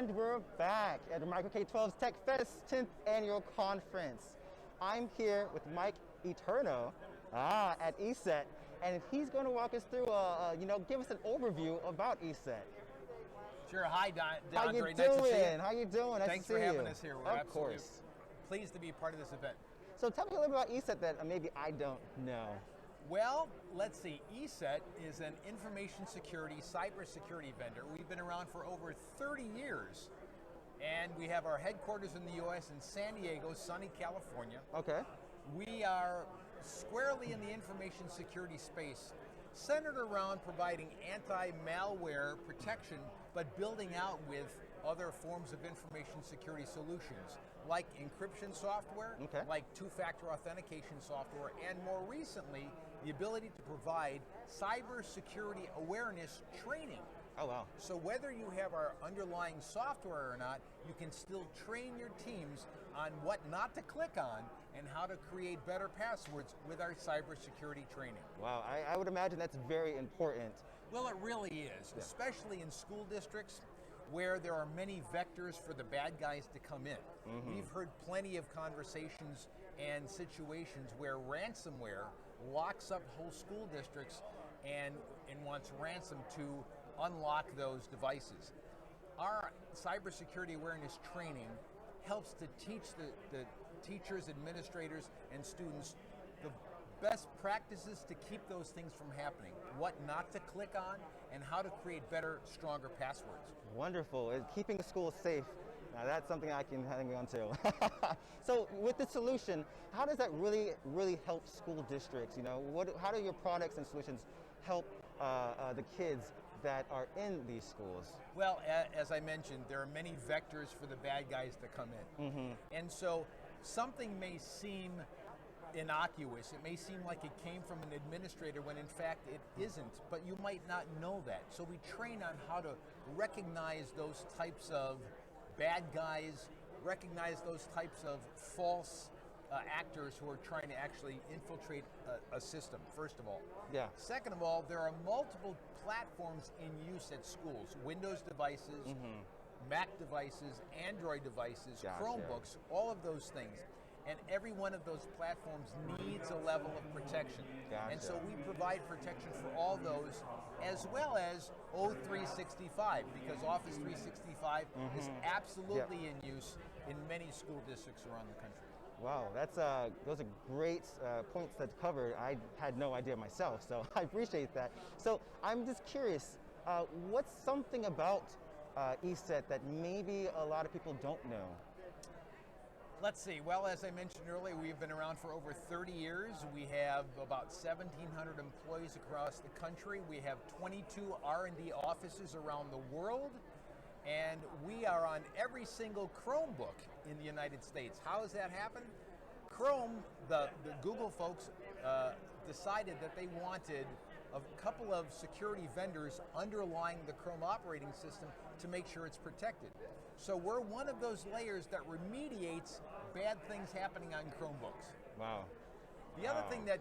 And we're back at the Micro K-12's TechFest 10th Annual Conference. I'm here with Mike Eterno at ESET, and he's going to walk us through, give us an overview about ESET. Sure. Hi, DeAndre. How you nice to see you. How you doing? Nice Thanks to for see having you. us here. We're of absolutely course. pleased to be part of this event. So tell me a little about ESET that maybe I don't know. Well, let's see. ESET is an information security, cybersecurity vendor. We've been around for over 30 years, and we have our headquarters in the U.S. in San Diego, sunny California. Okay. We are squarely in the information security space, centered around providing anti-malware protection, but building out with other forms of information security solutions, like encryption software, like two-factor authentication software, and more recently, the ability to provide cybersecurity awareness training. Oh, wow. So whether you have our underlying software or not, you can still train your teams on what not to click on and how to create better passwords with our cybersecurity training. Wow, I would imagine that's very important. Well, it really is, especially in school districts where there are many vectors for the bad guys to come in. We've heard plenty of conversations and situations where ransomware locks up whole school districts and wants ransom to unlock those devices. Our cybersecurity awareness training helps to teach the teachers, administrators, and students the best practices to keep those things from happening, what not to click on, and how to create better, stronger passwords. Wonderful. And keeping schools safe, now that's something I can hang on to. So with the solution, how does that really help school districts? How do your products and solutions help the kids that are in these schools? Well, as I mentioned, there are many vectors for the bad guys to come in. And so something may seem innocuous, it may seem like it came from an administrator when in fact it isn't, but you might not know that. So we train on how to recognize those types of bad guys, recognize those types of false actors who are trying to actually infiltrate a system, first of all. Yeah. Second of all, there are multiple platforms in use at schools, Windows devices, Mac devices, Android devices, Chromebooks, all of those things. And every one of those platforms needs a level of protection. And so we provide protection for all those, as well as O365, because Office 365 is absolutely in use in many school districts around the country. Wow, those are great points that's covered. I had no idea myself, so I appreciate that. So I'm just curious, what's something about ESET that maybe a lot of people don't know? Let's see. Well, as I mentioned earlier, we've been around for over 30 years. We have about 1,700 employees across the country. We have 22 R&D offices around the world, and we are on every single Chromebook in the United States. How has that happened? Chrome, the Google folks, decided that they wanted a couple of security vendors underlying the Chrome operating system to make sure it's protected. So we're one of those layers that remediates bad things happening on Chromebooks. Wow. The other thing that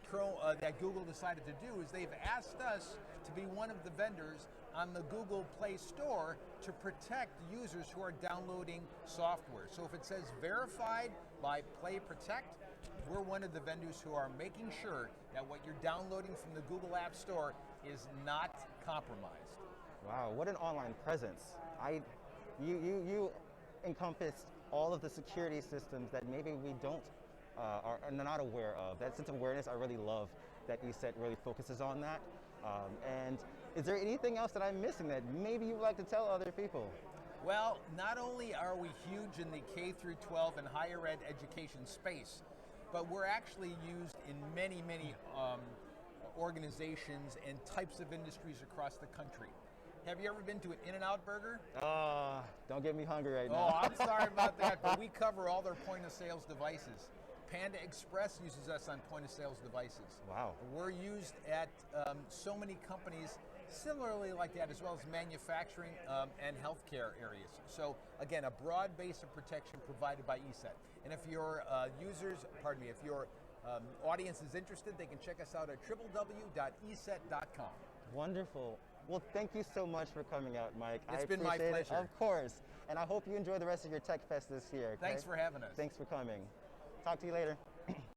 Google decided to do is they've asked us to be one of the vendors on the Google Play Store to protect users who are downloading software. So if it says verified by Play Protect, we're one of the vendors who are making sure that what you're downloading from the Google App Store is not compromised. Wow, what an online presence. You encompassed all of the security systems that maybe we are not aware of. That sense of awareness, I really love that ESET really focuses on that. And is there anything else that I'm missing that maybe you'd like to tell other people? Well, not only are we huge in the K through 12 and higher ed education space, but we're actually used in many organizations and types of industries across the country. Have you ever been to an In-N-Out Burger? Don't get me hungry right now. Oh, I'm sorry about that, but we cover all their point of sales devices. Panda Express uses us on point of sales devices. Wow. We're used at so many companies similarly like that, as well as manufacturing and healthcare areas. So again, a broad base of protection provided by ESET. And if your if your audience is interested, they can check us out at www.eset.com. Wonderful. Well, thank you so much for coming out, Mike. It's been my pleasure. Of course. And I hope you enjoy the rest of your TechFest this year. Okay? Thanks for having us. Thanks for coming. Talk to you later.